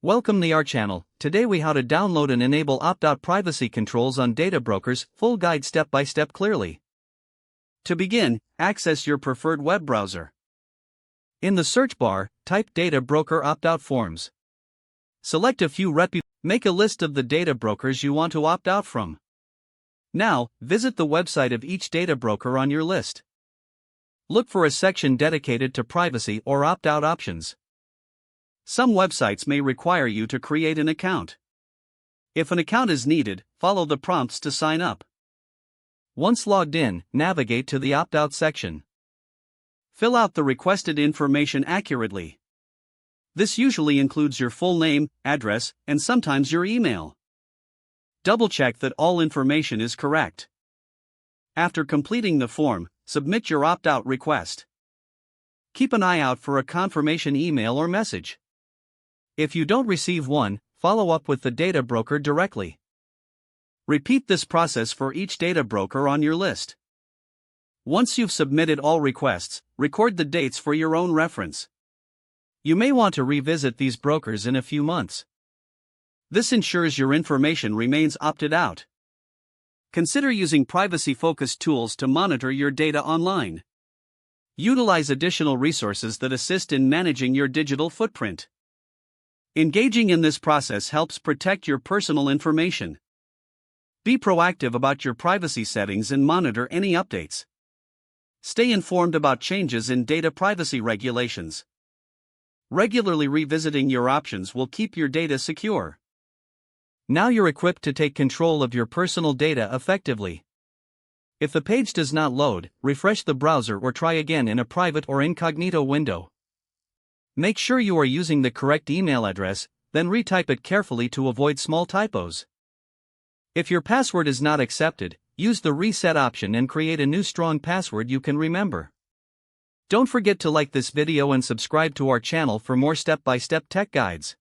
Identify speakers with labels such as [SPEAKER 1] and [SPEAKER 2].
[SPEAKER 1] Welcome to our channel. Today we how to download and enable opt-out privacy controls on data brokers, full guide step by step clearly. To begin, access your preferred web browser. In the search bar, type data broker opt-out forms. Select a few make a list of the data brokers you want to opt out from. Now, visit the website of each data broker on your list. Look for a section dedicated to privacy or opt-out options. Some websites may require you to create an account. If an account is needed, follow the prompts to sign up. Once logged in, navigate to the opt-out section. Fill out the requested information accurately. This usually includes your full name, address, and sometimes your email. Double-check that all information is correct. After completing the form, submit your opt-out request. Keep an eye out for a confirmation email or message. If you don't receive one, follow up with the data broker directly. Repeat this process for each data broker on your list. Once you've submitted all requests, record the dates for your own reference. You may want to revisit these brokers in a few months. This ensures your information remains opted out. Consider using privacy-focused tools to monitor your data online. Utilize additional resources that assist in managing your digital footprint. Engaging in this process helps protect your personal information. Be proactive about your privacy settings and monitor any updates. Stay informed about changes in data privacy regulations. Regularly revisiting your options will keep your data secure. Now you're equipped to take control of your personal data effectively. If the page does not load, refresh the browser or try again in a private or incognito window. Make sure you are using the correct email address, then retype it carefully to avoid small typos. If your password is not accepted, use the reset option and create a new strong password you can remember. Don't forget to like this video and subscribe to our channel for more step-by-step tech guides.